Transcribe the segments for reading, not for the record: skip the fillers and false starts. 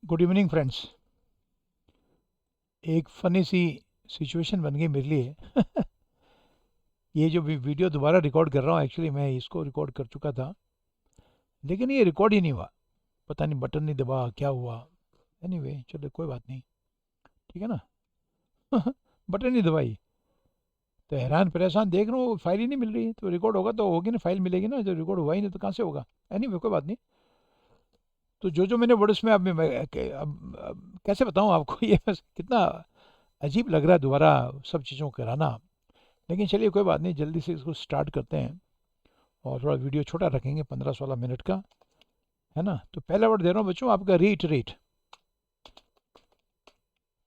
Good evening friends. एक funny सी situation बन गई मेरे लिए। ये जो वीडियो दोबारा रिकॉर्ड कर रहा हूँ, एक्चुअली मैं इसको रिकॉर्ड कर चुका था, लेकिन ये रिकॉर्ड ही नहीं हुआ। पता नहीं बटन नहीं दबा, क्या हुआ। एनीवे चलो कोई बात नहीं, ठीक है ना। बटन नहीं दबाई तो हैरान परेशान देख रहा हूँ, फाइल ही नहीं मिल रही है। तो रिकॉर्ड होगा तो होगी ना, फाइल मिलेगी ना। जो रिकॉर्ड हुआ ही नहीं तो कहाँ से होगा। एनीवे कोई बात नहीं। तो जो मैंने वर्ड्स में अब कैसे बताऊँ आपको। ये बस कितना अजीब लग रहा है दोबारा सब चीज़ों को कराना। लेकिन चलिए कोई बात नहीं, जल्दी से इसको स्टार्ट करते हैं और थोड़ा वीडियो छोटा रखेंगे, 15-16 मिनट का, है ना। तो पहला वर्ड दे रहा हूँ बच्चों, आपका रीइटरेट।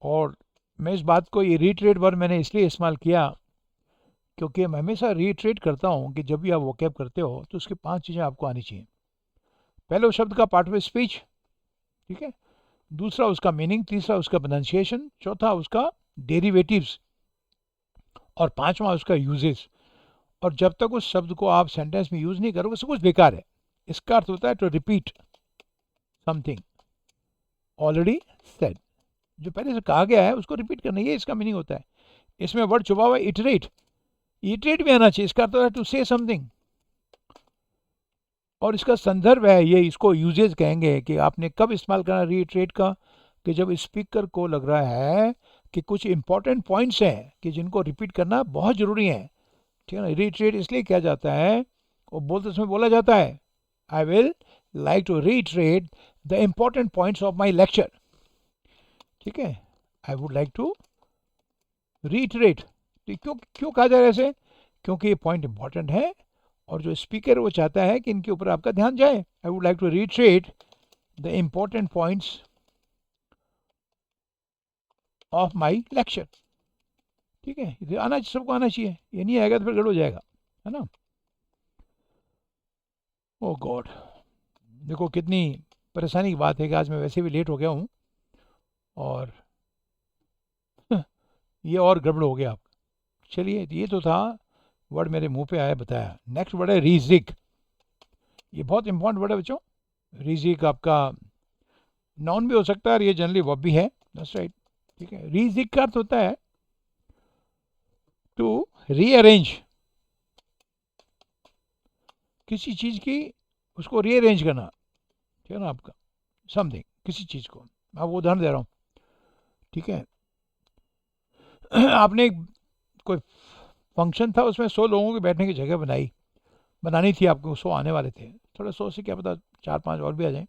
और मैं इस बात को, ये रीइटरेट वर्ड मैंने इसलिए इस्तेमाल किया क्योंकि मैं हमेशा रीइटरेट करता हूँ कि जब भी आप वोकैब करते हो तो उसकी 5 चीज़ें आपको आनी चाहिए। पहले उस शब्द का पार्ट ऑफ स्पीच, ठीक है। दूसरा उसका मीनिंग, तीसरा उसका प्रोनाउंसिएशन, चौथा उसका डेरिवेटिव्स, और पांचवा उसका यूजेस। और जब तक उस शब्द को आप सेंटेंस में यूज नहीं करोगे सब कुछ बेकार है। इसका अर्थ होता है to repeat something already said. जो पहले से कहा गया है उसको रिपीट करना, ये इसका मीनिंग होता है। इसमें वर्ड छुपा हुआ है इटरेट। इटरेट भी आना चाहिए, इसका अर्थ होता है टू से समथिंग। और इसका संदर्भ है ये, इसको यूजेज कहेंगे कि आपने कब इस्तेमाल करना रीइटरेट का, कि जब स्पीकर को लग रहा है कि कुछ इंपॉर्टेंट पॉइंट्स हैं कि जिनको रिपीट करना बहुत ज़रूरी है, ठीक है ना। रीइटरेट इसलिए किया जाता है, वो बोलते समय बोला जाता है, I will like to reiterate the important points of my lecture, ठीक है। I would like to reiterate. तो क्यों क्यों कहा जा रहा है ऐसे? क्योंकि ये पॉइंट इंपॉर्टेंट है और जो स्पीकर वो चाहता है कि इनके ऊपर आपका ध्यान जाए। I would like to reiterate the important points of my lecture, ठीक है। ये आना सबको आना चाहिए, ये नहीं आएगा तो फिर गड़बड़ हो जाएगा, है ना। ओ गॉड, देखो कितनी परेशानी की बात है कि आज मैं वैसे भी लेट हो गया हूँ और ये और गड़बड़ हो गया आपका। चलिए, ये तो था वर्ड मेरे मुंह पे आया, बताया। नेक्स्ट वर्ड है रीजिक। ये बहुत इंपॉर्टेंट वर्ड है बच्चों। रीजिक आपका नाउन भी हो सकता है और ये जनरली वर्ब भी है, दैट्स राइट, ठीक है। रीजिक का अर्थ होता है टू रीअरेंज, किसी चीज़ की उसको रीअरेंज करना, ठीक है ना। आपका समथिंग, किसी चीज़ को, मैं वो उदाहरण दे रहा हूँ, ठीक है। आपने कोई फंक्शन था, उसमें 100 लोगों की बैठने की जगह बनानी थी आपको, 100 आने वाले थे, थोड़ा 100 से क्या पता 4-5 और भी आ जाएं।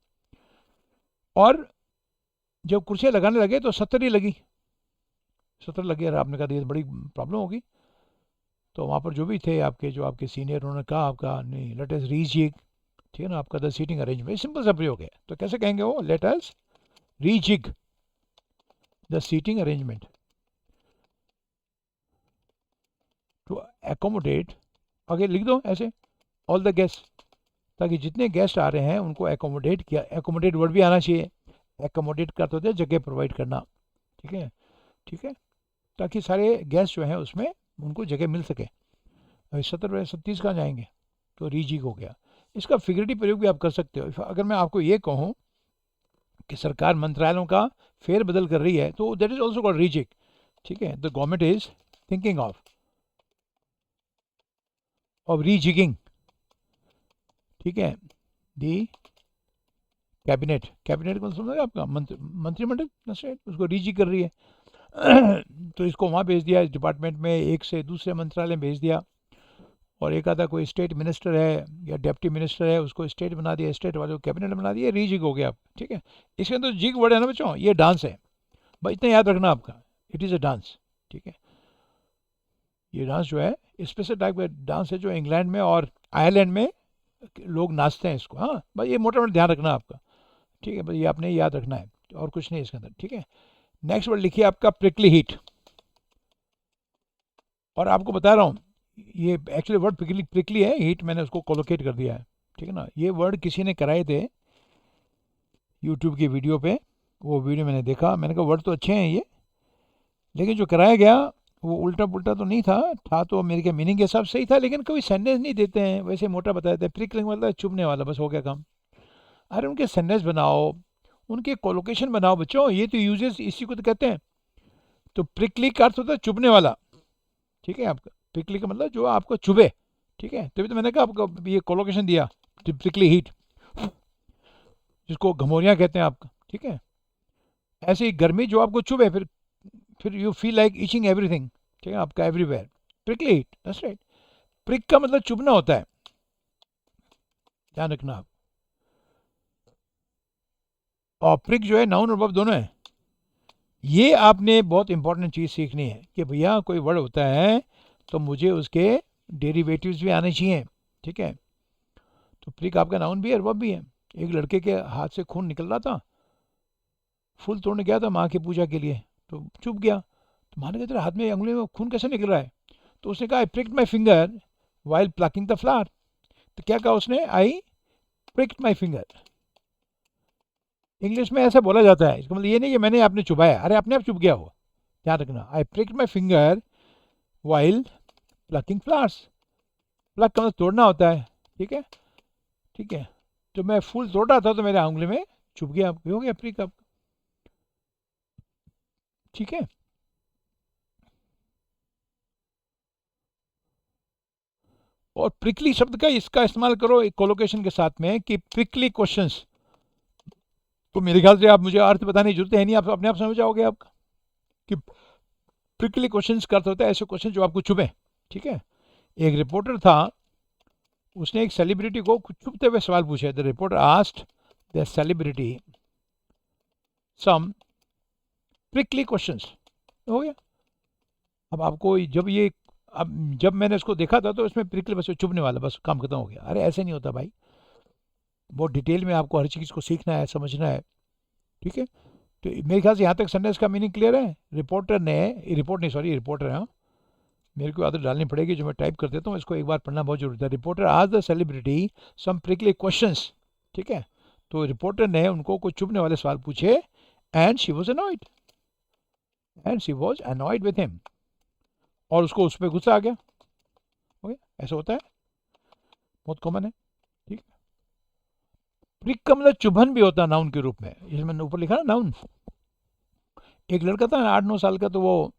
और जब कुर्सियाँ लगाने लगे तो 70 ही लगी, 70 लगी। और आपने कहा ये बड़ी प्रॉब्लम होगी। तो वहाँ पर जो भी थे आपके, जो आपके सीनियर, उन्होंने कहा आपका नहीं, लेट अस रीजिग, ठीक है ना। आपका द सीटिंग अरेंजमेंट, सिंपल सा प्रयोग है। तो कैसे कहेंगे वो, let us rejig the seating arrangement to accommodate, आगे लिख दो ऐसे, ऑल द गेस्ट, ताकि जितने गेस्ट आ रहे हैं उनको एकोमोडेट किया। एकोमोडेट वर्ड भी आना चाहिए। एकोमोडेट करते होते जगह प्रोवाइड करना, ठीक है, ठीक है, ताकि सारे गेस्ट जो हैं उसमें उनको जगह मिल सके। अभी 70-30 कहाँ जाएंगे, तो रीजिग हो गया। इसका फिगरेटिव प्रयोग भी आप कर सकते हो। अगर मैं आपको ये कहूँ कि सरकार मंत्रालयों का फेर बदल कर रही है तो that is also called rejig, ठीक है। The government is thinking of rejigging, ठीक है। दी कैबिनेट, कैबिनेट को समझ आपका मंत्रिमंडल, उसको रीजिग कर रही है। तो इसको वहाँ भेज दिया, इस डिपार्टमेंट में एक से दूसरे मंत्रालय में भेज दिया। और एक आधा कोई स्टेट मिनिस्टर है या डेप्टी मिनिस्टर है, उसको स्टेट बना दिया, स्टेट वाले को कैबिनेट बना दिया, रीजिग हो गया, ठीक है। इसके अंदर जिग वर्ड है ना बच्चों, ये डांस है, भाई इतना याद रखना आपका, इट इज़ अ डांस, ठीक है। ये डांस जो है स्पेशल टाइप का डांस है जो इंग्लैंड में और आयरलैंड में लोग नाचते हैं इसको। हाँ भाई, ये मोटा मोटा ध्यान रखना आपका, ठीक है भाई, ये आपने याद रखना है और कुछ नहीं इसके अंदर, ठीक है। नेक्स्ट वर्ड लिखिए आपका प्रिकली हीट। और आपको बता रहा हूँ, ये एक्चुअली वर्ड प्रिकली है, हीट मैंने उसको कोलोकेट कर दिया है, ठीक है ना। ये वर्ड किसी ने कराए थे यूट्यूब की वीडियो पे, वो वीडियो मैंने देखा, मैंने कहा वर्ड तो अच्छे हैं ये, लेकिन जो कराया गया वो उल्टा पुल्टा तो नहीं था तो मेरे के मीनिंग के हिसाब सही था, लेकिन कोई सेंटेंस नहीं देते हैं, वैसे मोटा बताते हैं। प्रिकलिंग मतलब चुभने वाला, बस हो गया काम। अरे उनके सेंटेंस बनाओ, उनके कोलोकेशन बनाओ बच्चों, ये तो यूजेस इसी को तो कहते हैं। तो प्रिकली का अर्थ होता है चुभने वाला, ठीक है, आपका प्रिकली का मतलब जो आपको चुभे, ठीक है, तभी तो मैंने कहा आपको ये कोलोकेशन दिया, प्रिकली हीट, जिसको घमौरियाँ कहते हैं आपका, ठीक है। ऐसी गर्मी जो आपको चुभे, फिर you feel like itching everything, ठीक है, आपका everywhere, prickly heat, that's right. Prick का मतलब चुभना होता है, ध्यान रखना आप। और प्रिक जो है नाउन और वर्ब दोनों है। ये आपने बहुत इंपॉर्टेंट चीज़ सीखनी है कि भैया कोई वर्ड होता है तो मुझे उसके डेरिवेटिव्स भी आने चाहिए, ठीक है। तो प्रिक आपका नाउन भी है और वर्ब भी है। एक लड़के के हाथ से खून निकल रहा था, फूल तोड़ने गया था माँ की पूजा के लिए, तो चुप गया। तो माँ ने कहा तेरे हाथ में उंगली में खून कैसे निकल रहा है? तो उसने कहा I pricked my finger while plucking the flower. तो क्या कहा उसने? आई प्रिक्ड माई फिंगर। इंग्लिश में ऐसा बोला जाता है, इसका मतलब ये नहीं कि मैंने आपने चुभाया, अरे अपने आप चुप गया वो, ध्यान रखना। I pricked my finger while plucking flowers. Pluck का मतलब तोड़ना होता है, ठीक है, ठीक है। तो मैं फूल तोड़ रहा था तो मेरे उंगली में चुभ गया, हो गया प्रिक अब, ठीक है। और प्रिकली शब्द का इसका इस्तेमाल करो एक कोलोकेशन के साथ में कि प्रिकली क्वेश्चंस। तो मेरे ख्याल से आप मुझे अर्थ बताने की जरूरत है नहीं, आप अपने आप समझ जाओगे आपका कि प्रिकली क्वेश्चंस का अर्थ होता है ऐसे क्वेश्चन जो आपको चुभे, ठीक है। एक रिपोर्टर था, उसने एक सेलिब्रिटी को कुछ चुभते हुए सवाल पूछे। The reporter asked the celebrity some prickly questions, हो गया। अब आपको जब मैंने इसको देखा था तो इसमें प्रिकली बस चुभने वाला, बस काम खत्म हो गया। अरे ऐसे नहीं होता भाई, बहुत डिटेल में आपको हर चीज़ को सीखना है, समझना है, ठीक है। तो मेरे ख्याल से यहाँ तक सेंटेंस का मीनिंग क्लियर है। रिपोर्टर है, हाँ, मेरे को आदत डालनी पड़ेगी जो मैं टाइप कर देता हूँ, इसको एक बार पढ़ना बहुत जरूरी था। रिपोर्टर आज the celebrity some prickly questions, ठीक है। तो रिपोर्टर ने उनको कुछ चुभने वाले सवाल पूछे, and she was annoyed with him, और उसको उस पर गुस्सा आ गया, ओके, ऐसा होता है, बहुत कॉमन है, ठीक। प्रिक का मतलब चुभन भी होता है नाउन के रूप में, जैसे मैंने ऊपर लिखा ना नाउन। एक लड़का था 8-9 साल का, तो वो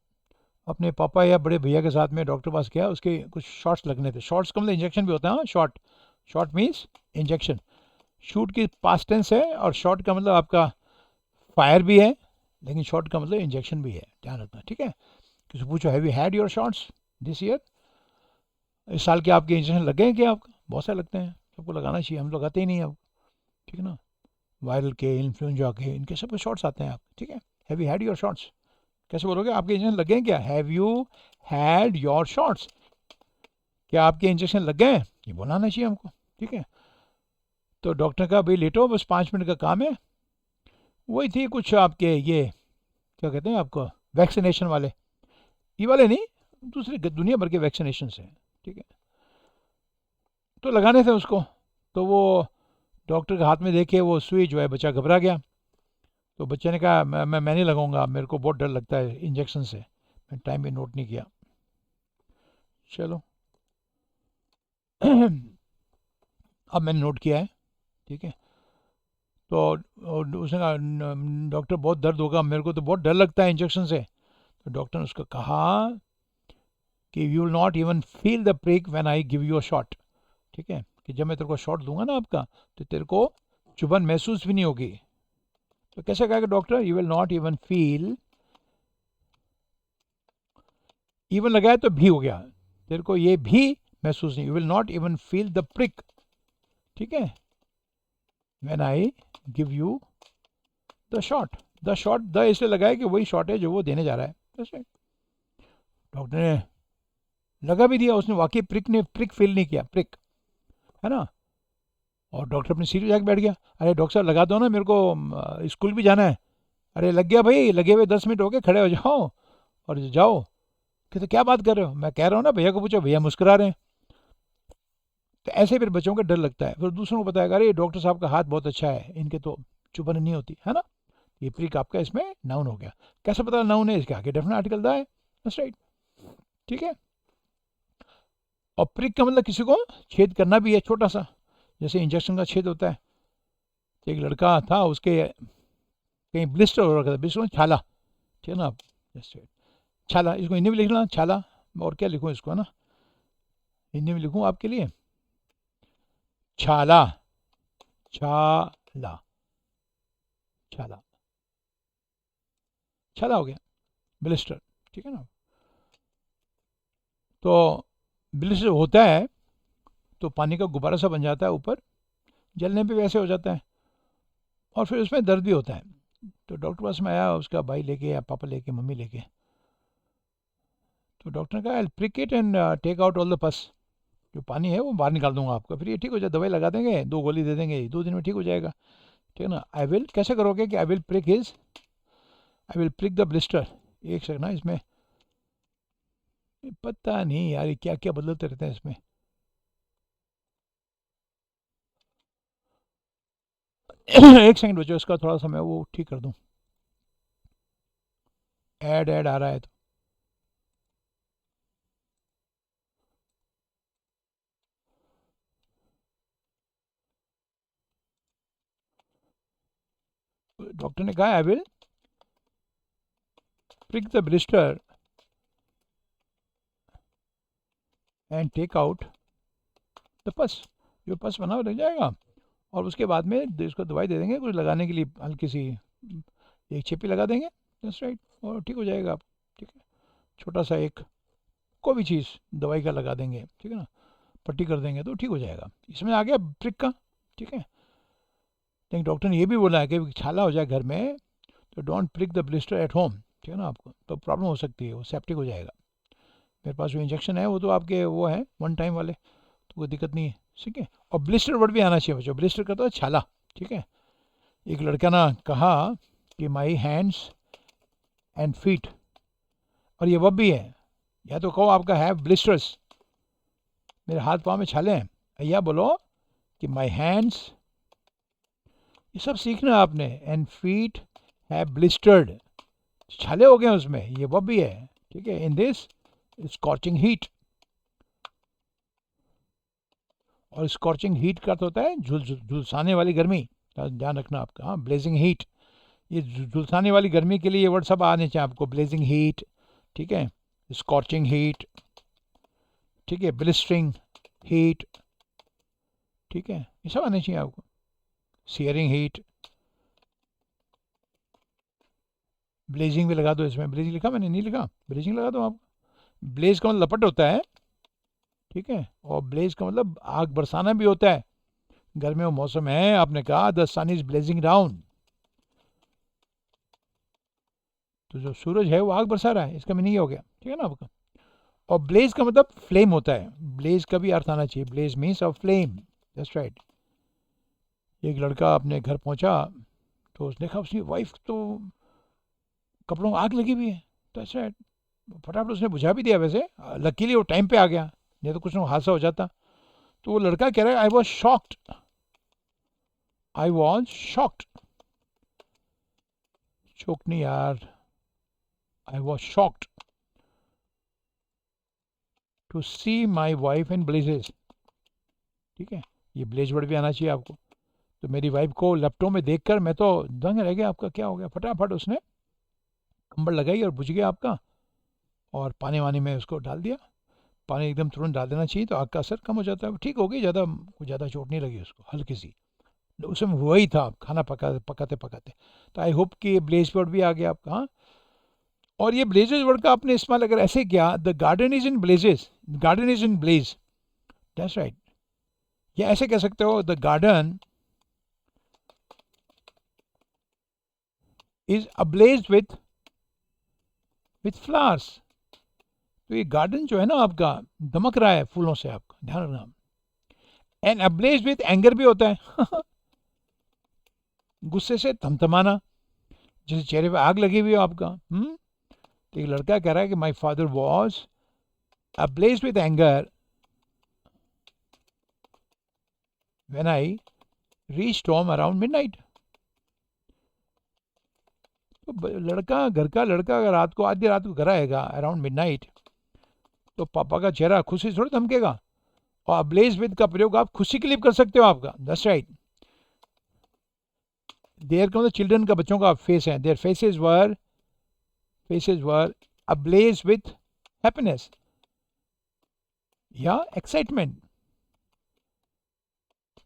अपने पापा या बड़े भैया के साथ में डॉक्टर पास गया, उसके कुछ शॉट्स लगने थे। शॉट्स का मतलब इंजेक्शन भी होता है, shot, shot means injection. Shoot की पास्ट टेंस है, और शॉट का मतलब आपका फायर भी है, लेकिन शॉट का मतलब इंजेक्शन भी है, ध्यान रखना, ठीक है। किसी पूछो have you had your shots this year, इस साल के आपके इंजेक्शन लग गए हैं क्या? आपका बहुत सारे लगते हैं, सबको लगाना चाहिए, हम लगाते ही नहीं अब, ठीक है ना। वायरल के, इन्फ्लुएंजा के, इनके सब शॉट्स आते हैं आप, ठीक है। Have you had your shots कैसे बोलोगे? आपके इंजेक्शन लग गए हैं क्या? Have you had your shots, क्या आपके इंजेक्शन लग गए हैं, ये बोलना आना चाहिए हमको, ठीक है। तो डॉक्टर का भाई लेटो, बस 5 मिनट का काम है। वही थी कुछ आपके ये क्या कहते हैं आपको, वैक्सीनेशन वाले, ये वाले नहीं, दूसरे दुनिया भर के वैक्सीनेशन हैं, ठीक है। तो लगाने थे उसको, तो वो डॉक्टर के हाथ में देखे वो सुई जो है, बच्चा घबरा गया। तो बच्चे ने कहा मैं नहीं लगाऊंगा, मेरे को बहुत डर लगता है इंजेक्शन से। मैं टाइम भी नोट नहीं किया, चलो अब मैंने नोट किया है, ठीक है। तो उसने कहा डॉक्टर बहुत दर्द होगा, मेरे को तो बहुत डर लगता है इंजेक्शन से। तो डॉक्टर ने उसको कहा कि you will not even feel the prick when I give you a shot, ठीक है, कि जब मैं तेरे को शॉट दूंगा ना आपका, तो तेरे को चुभन महसूस भी नहीं होगी। तो कैसे कहा कि doctor you will not even feel, even लगाया तो भी हो गया, तेरे को ये भी महसूस नहीं, you will not even feel the prick, ठीक है, when I give you the shot. The shot the इसलिए लगाया कि वही शॉट है जो वो देने जा रहा है, जैसे डॉक्टर ने लगा भी दिया, उसने वाकई प्रिक फील नहीं किया, प्रिक, है ना। और डॉक्टर अपनी सीट जाके बैठ गया। अरे डॉक्टर साहब लगा दो ना, मेरे को स्कूल भी जाना है। अरे लग गया भाई, लगे हुए 10 मिनट हो गए, खड़े हो जाओ और जाओ। कहते क्या बात कर रहे हो? मैं कह रहा हूँ ना, भैया को पूछो, भैया मुस्कुरा रहे हैं। तो ऐसे फिर बच्चों का डर लगता है, फिर दूसरों को बताएगा अरे डॉक्टर साहब का हाथ बहुत अच्छा है, इनके तो चुभन नहीं होती, है ना। ये प्रिक आपका इसमें नाउन हो गया। कैसे पता नाउन है? इसके आगे डेफिनेट आर्टिकल द है, दैट्स राइट, ठीक है। और प्रिक का मतलब किसी को छेद करना भी है, छोटा सा, जैसे इंजेक्शन का छेद होता है। तो एक लड़का था, उसके कहीं ब्लिस्टर हो रखा था, ब्लिस्टर छाला, ठीक है ना आप, छाला, इसको हिंदी में लिखना छाला, और क्या लिखूँ इसको, है ना, हिंदी में लिखूँ आपके लिए, छाला, छाला, छाला, छाला हो गया, ब्लिस्टर, ठीक है ना। तो ब्लिस्टर होता है तो पानी का गुब्बारा सा बन जाता है ऊपर, जलने पे वैसे हो जाता है, और फिर उसमें दर्द भी होता है। तो डॉक्टर पास में आया, उसका भाई लेके या पापा लेके, मम्मी लेके, तो डॉक्टर ने कहा I prick it and take out all the pus, जो पानी है वो बाहर निकाल दूंगा आपका, फिर ये ठीक हो जाए, दवाई लगा देंगे, 2 गोली दे देंगे, 2 दिन में ठीक हो जाएगा, ठीक है ना। आई विल, कैसे करोगे कि आई will prick his, I will prick the blister, एक सेकंड ना, इसमें पता नहीं यार क्या क्या बदलते रहते हैं इसमें, एक सेकंड बच्चों, इसका थोड़ा सा मैं वो ठीक कर दूं, ऐड ऐड आ रहा है तो, डॉक्टर ने कहा I will prick the blister and take out the pus, जो पस बना हुआ रह जाएगा, और उसके बाद में इसको दवाई दे देंगे कुछ लगाने के लिए, हल्की सी एक छिपी लगा देंगे, जस्ट राइट, और ठीक हो जाएगा आप, ठीक है। छोटा सा एक कोई भी चीज़ दवाई का लगा देंगे, ठीक है ना, पट्टी कर देंगे तो ठीक हो जाएगा, इसमें आ गया प्रिक का, ठीक है। लेकिन डॉक्टर ने ये भी बोला है कि छाला हो जाए घर में तो don't prick the blister at home, ठीक है ना, आपको तो प्रॉब्लम हो सकती है, वो सेप्टिक हो जाएगा। मेरे पास जो इंजेक्शन है वो तो आपके वो है 1 टाइम वाले, तो कोई दिक्कत नहीं है, ठीक है। और ब्लिस्टर वर्ड भी आना चाहिए बच्चों, ब्लिस्टर का तो छाला, ठीक है। एक लड़का ना कहा कि माई हैंड्स एंड फीट, और ये वर्ब भी है, या तो कहो आपका है ब्लिस्टर्स, मेरे हाथ पाँव में छाले हैं, या बोलो कि माई हैंड्स, ये सब सीखना है आपने, एंड फीट है ब्लिस्टर्ड, छाले हो गए उसमें, ये वर्ब भी है, ठीक है। इन दिस स्कॉचिंग हीट, और स्कॉचिंग हीट का तो होता है झुलसाने वाली गर्मी, ध्यान रखना आपका, हाँ, ब्लेजिंग हीट, ये झुलसाने वाली गर्मी के लिए ये वर्ड सब आने चाहिए आपको, ब्लेजिंग हीट, ठीक है, स्कॉचिंग हीट, ठीक है, ब्लिस्टरिंग हीट, ठीक है, ये सब आने चाहिए आपको, सियरिंग हीट, ब्लेजिंग भी लगा दो इसमें, ब्लेजिंग लिखा मैंने, नहीं लिखा, ब्लेजिंग लगा दो आप, ब्लेज का मतलब लपट होता है, ठीक है, और ब्लेज का मतलब आग बरसाना भी होता है, गर्मियों मौसम है, आपने कहा the sun is blazing down, तो जो सूरज है वो आग बरसा रहा है, इसका मीनिंग ये हो गया, ठीक है ना आपका। और ब्लेज का मतलब फ्लेम होता है, ब्लेज का भी अर्थ आना चाहिए, blaze means of flame, just right. एक लड़का अपने घर पहुंचा तो उसने देखा उसकी वाइफ तो कपड़ों में आग लगी हुई है, तो जस्ट राइट, फटाफट उसने बुझा भी दिया, वैसे लकीली वो टाइम पे आ गया, नहीं तो कुछ ना हादसा हो जाता। तो वो लड़का कह रहा है I was shocked, I was shocked, शोक नहीं यार, I was shocked to see my wife in blazes, ठीक है, ये ब्लेज वर्ड भी आना चाहिए आपको। तो मेरी वाइफ को लैपटॉप में देखकर मैं तो दंग रह गया, आपका क्या हो गया, फटाफट उसने कंबल लगाई और बुझ गया आपका, और पानी वानी में उसको डाल दिया, पानी एकदम तुरंत डाल देना चाहिए तो आग का असर कम हो जाता है, ठीक हो गई, ज़्यादा चोट नहीं लगी उसको, हल्की सी, उसमें हुआ ही था खाना पकाते पकाते। तो आई होप कि ये ब्लेज वर्ड भी आ गया आपका, हाँ। और ये ब्लेजेस वर्ड का आपने इस्तेमाल अगर ऐसे किया, the garden is in blazes, garden is in blaze, that's right, या ऐसे कह सकते हो the garden is ablaze with flowers, तो ये गार्डन जो है ना आपका दमक रहा है फूलों से, आपका ध्यान रखना। एंड अब्लेज विथ एंगर भी होता है गुस्से से थमथमाना, जैसे चेहरे पे आग लगी हुई हो आपका, तो एक लड़का कह रहा है कि my father was ablaze with anger when I reached home around midnight. तो लड़का, घर का लड़का अगर रात को, आधी रात को घर आएगा अराउंड मिडनाइट, तो पापा का चेहरा खुशी से थोड़ी धमकेगा, और अब्लेज विद का प्रयोग आप खुशी के लिए कर सकते हो आपका, दैट्स राइट। देयर का मतलब चिल्ड्रन का, बच्चों का फेस है, their faces were ablaze with happiness या एक्साइटमेंट।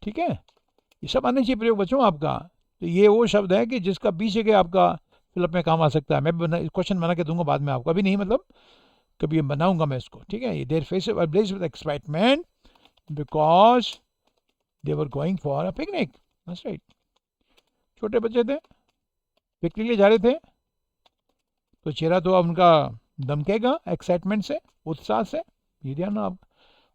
ठीक है, ये सब आने चाहिए प्रयोग बच्चों आपका। तो ये वो शब्द है कि जिसका पीछे के आपका फिलअप में काम आ सकता है। मैं क्वेश्चन बना के दूंगा बाद में आपको, अभी नहीं, मतलब कभी बनाऊंगा मैं इसको। ठीक है, their faces were ablaze with excitement because they were going for a picnic. That's right. छोटे बच्चे थे, पिकनिक के लिए जा रहे थे, तो चेहरा तो अब उनका दमकेगा एक्साइटमेंट से, उत्साह से। ये ध्यान आप।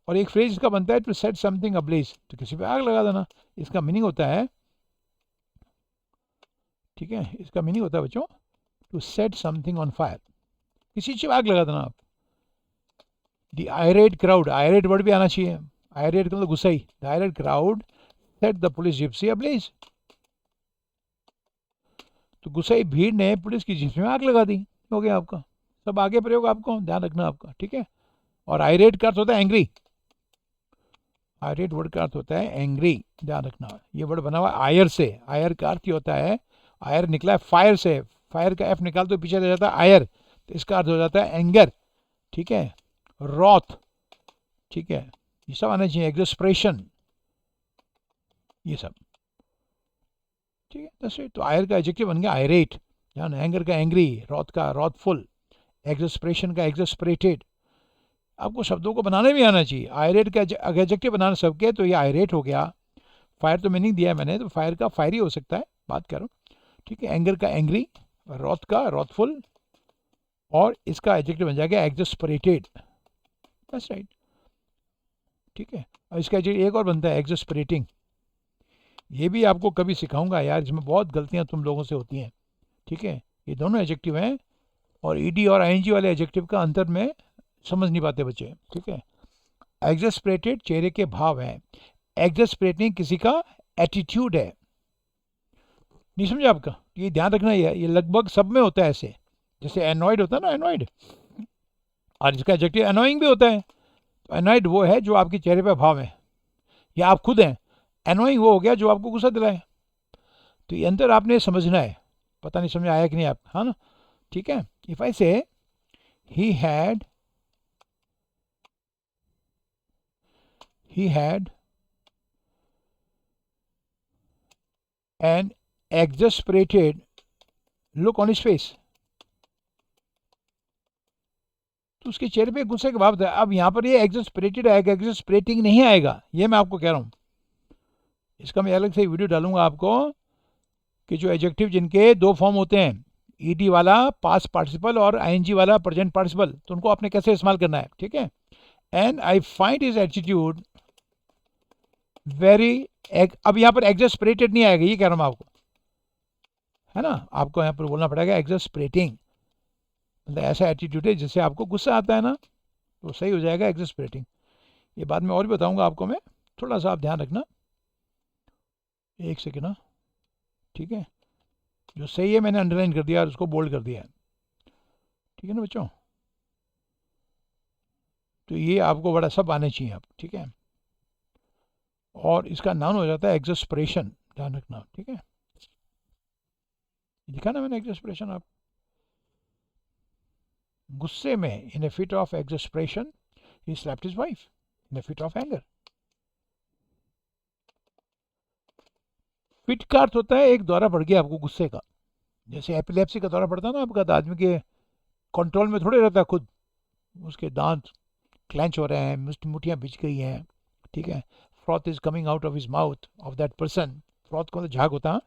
और एक फ्रेज इसका बनता है टू सेट समथिंग अब्लेज, तो किसी पे आग लगा देना। इसका मीनिंग होता है, ठीक है, इसका मीनिंग होता है बच्चों to set something on fire, किसी चीज आग लगा देना आप। The irate crowd, irate word भी आना चाहिए, आयरेट मतलब गुस्साई। The irate crowd set the police gypsy ablaze, तो गुस्साई भीड़ ने पुलिस की जिप्सी में आग लगा दी। हो गया आपका सब आगे प्रयोग, आपको ध्यान रखना आपका। ठीक है, और आयरेट का अर्थ होता है एंग्री, आयरेट वर्ड का अर्थ होता है एंग्री, ध्यान रखना। ये वर्ड बना हुआ आयर से, आयर का अर्थ होता है, आयर निकला है फायर से, फायर का एफ निकाल तो पीछे रह जाता है आयर, तो इसका अर्थ हो जाता है एंगर। ठीक है, रॉथ, ठीक है, ये सब आना चाहिए, एक्सप्रेशन, ये सब। ठीक है, दस। तो आयर का एडजेक्टिव बन गया आयरेट, ध्यान, एंगर का एंग्री, रॉथ का रॉथफुल, एक्सप्रेशन का एक्सप्रेटेड। आपको शब्दों को बनाने भी आना चाहिए। आयरेट का एडजेक्टिव बनाना सबके, तो ये आयरेट हो गया। फायर तो मीनिंग दिया है मैंने, तो फायर का फायरी हो सकता है, बात करो। ठीक है, एंगर का एंग्री, रॉथ का रॉथफुल, और इसका एडजेक्टिव बन जाएगा एक्सप्रेटेड। That's right. ठीक है, और इसका एडजेक्टिव एक और बनता है एक्सप्रेटिंग। ये भी आपको कभी सिखाऊंगा यार, इसमें बहुत गलतियां तुम लोगों से होती हैं। ठीक है, ये दोनों एडजेक्टिव हैं, और ईडी और आईएनजी वाले एडजेक्टिव का अंतर में समझ नहीं पाते बच्चे। ठीक है, एक्सप्रेटेड चेहरे के भाव हैं, एक्सप्रेटिंग किसी का एटीट्यूड है। नहीं समझे आपका, ये ध्यान रखना, ये लगभग सब में होता है ऐसे। जैसे एनॉयड होता है ना, एनॉयड, और इसका एडजेक्टिव एनोइंग भी होता है। तो एनॉयड वो है जो आपके चेहरे पे भाव है, या आप खुद हैं। एनोइंग वो हो गया जो आपको गुस्सा दिलाए। तो ये अंतर आपने समझना है। पता नहीं समझ आया कि नहीं आप, हाँ ना। ठीक है, इफ आई से he had an exasperated look on his face, तो उसके चेहरे पे गुस्से का भाव था। अब यहाँ पर ये एक्सप्रेटेड आएगा, एक्सप्रेटिंग नहीं आएगा, ये मैं आपको कह रहा हूँ। इसका मैं अलग से वीडियो डालूंगा आपको, कि जो एडजेक्टिव जिनके दो फॉर्म होते हैं, ईडी वाला पास्ट पार्टिसिपल और आईएनजी वाला प्रेजेंट पार्टिसिपल, तो उनको आपने कैसे इस्तेमाल करना है। ठीक है, and I find his attitude very, अब यहाँ पर एक्सप्रेटेड नहीं आएगा, ये कह रहा हूँ मैं आपको, है ना। आपको यहाँ पर बोलना पड़ेगा एक्सप्रेटिंग, मतलब ऐसा एटीट्यूड है जिससे आपको गुस्सा आता है ना, तो सही हो जाएगा एक्सप्रेटिंग। ये बाद में और भी बताऊंगा आपको मैं, थोड़ा सा आप ध्यान रखना, एक सेकेंड ना। ठीक है, जो सही है मैंने अंडरलाइन कर दिया और उसको बोल्ड कर दिया है। ठीक है ना बच्चों, तो ये आपको बड़ा सब आने चाहिए आप। ठीक है, और इसका नाम हो जाता है एक्सप्रेशन, ध्यान रखना। ठीक है, लिखा ना मैंने एक्सप्रेशन। आप गुस्से में, in a fit of expression he slapped his wife, in a fit of anger. Fit का अर्थ होता है एक दौरा पड़ गया आपको गुस्से का, जैसे एपिलेप्सी का दौरा पड़ता है ना आपका, तो आदमी के कंट्रोल में थोड़े रहता है खुद, उसके दांत क्लेंच हो रहे हैं, मुठियाँ बिछ गई हैं। ठीक है, froth is coming out of his mouth of that person. Froth को तो झाग होता है,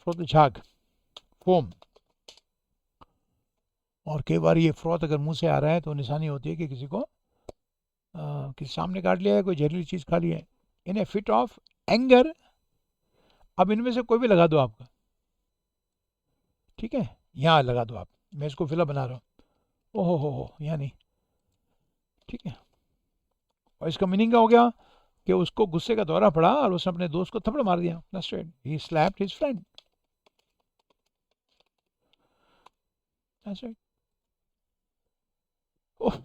फ्रॉथ झाग, फोम। और कई बार ये फ्रॉथ अगर मुंह से आ रहा है तो निशानी होती है कि किसी को किसी सामने काट लिया है, कोई जहरीली चीज़ खा ली है। इन ए फिट ऑफ एंगर, अब इनमें से कोई भी लगा दो आपका। ठीक है, यहाँ लगा दो आप, मैं इसको फिलअप बना रहा हूँ। ओहो हो, यहाँ नहीं। ठीक है, और इसका मीनिंग क्या हो गया कि उसको गुस्से का दौरा पड़ा और उसने अपने दोस्त को थप्पड़ मार दिया। That's right, he slapped his friend. That's right. Oh,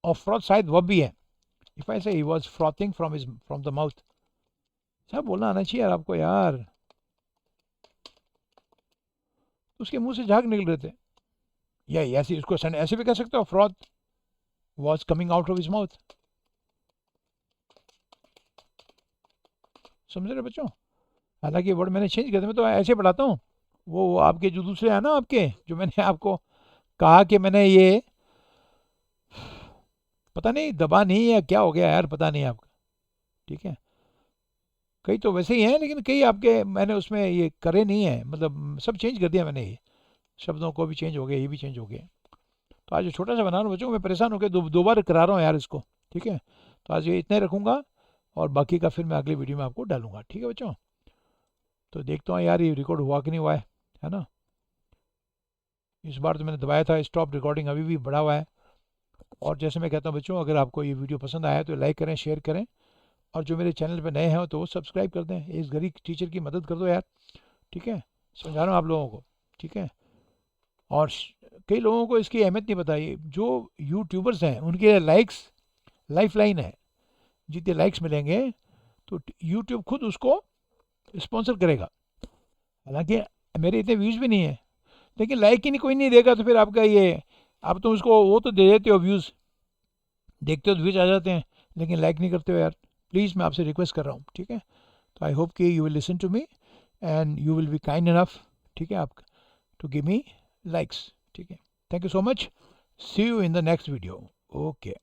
और फ्रॉथ शायद वर्ब भी है। If I say he was frothing from the mouth, सब बोलना आना चाहिए यार आपको यार। उसके मुंह से झाग निकल रहे थे, या ऐसे इसको ऐसे भी कह सकते हो, froth was coming out of his mouth. समझ रहे बच्चों? हालांकि वर्ड मैंने चेंज कर दिया, मैं तो ऐसे पढ़ाता हूँ। वो आपके जो दूसरे हैं ना, आपके जो मैंने आपको कहा कि मैंने ये पता नहीं दबा नहीं या क्या हो गया यार, पता नहीं आपका, ठीक है। कई तो वैसे ही हैं, लेकिन कई आपके मैंने उसमें ये करे नहीं है, मतलब सब चेंज कर दिया मैंने, ये शब्दों को भी चेंज हो गया, ये भी चेंज हो गया। तो आज ये छोटा सा बना रहा हूँ बच्चों, मैं परेशान होकर दो बार करा रहा हूँ यार इसको, ठीक है। तो आज ये इतना ही रखूँगा, और बाकी का फिर मैं अगली वीडियो में आपको डालूंगा, ठीक है बच्चों। तो देखता हूँ यार ये रिकॉर्ड हुआ कि नहीं हुआ है ना। इस बार तो मैंने दबाया था स्टॉप रिकॉर्डिंग, अभी भी बढ़ा हुआ है। और जैसे मैं कहता हूँ बच्चों, अगर आपको ये वीडियो पसंद आया तो लाइक करें, शेयर करें, और जो मेरे चैनल पर नए हैं तो वो सब्सक्राइब कर दें। इस गरीब टीचर की मदद कर दो यार, ठीक है। समझा रहा हूँ आप लोगों को, ठीक है। और कई लोगों को इसकी अहमियत नहीं पता, ये जो यूट्यूबर्स हैं उनके लाइक्स लाइफ लाइन है। जितने लाइक्स मिलेंगे तो यूट्यूब खुद उसको स्पॉन्सर करेगा। हालांकि मेरे इतने व्यूज़ भी नहीं है, लेकिन लाइक ही नहीं कोई नहीं देगा, तो फिर आपका ये, आप तो उसको वो तो दे देते हो व्यूज़, देखते हो तो व्यूज़ आ जाते हैं, लेकिन लाइक नहीं करते हो यार। प्लीज़ मैं आपसे रिक्वेस्ट कर रहा हूँ, ठीक है। तो आई होप कि you will listen to me and you will be kind enough, ठीक है, आप टू गिव मी लाइक्स, ठीक है। Thank you so much, see you in the next video, okay.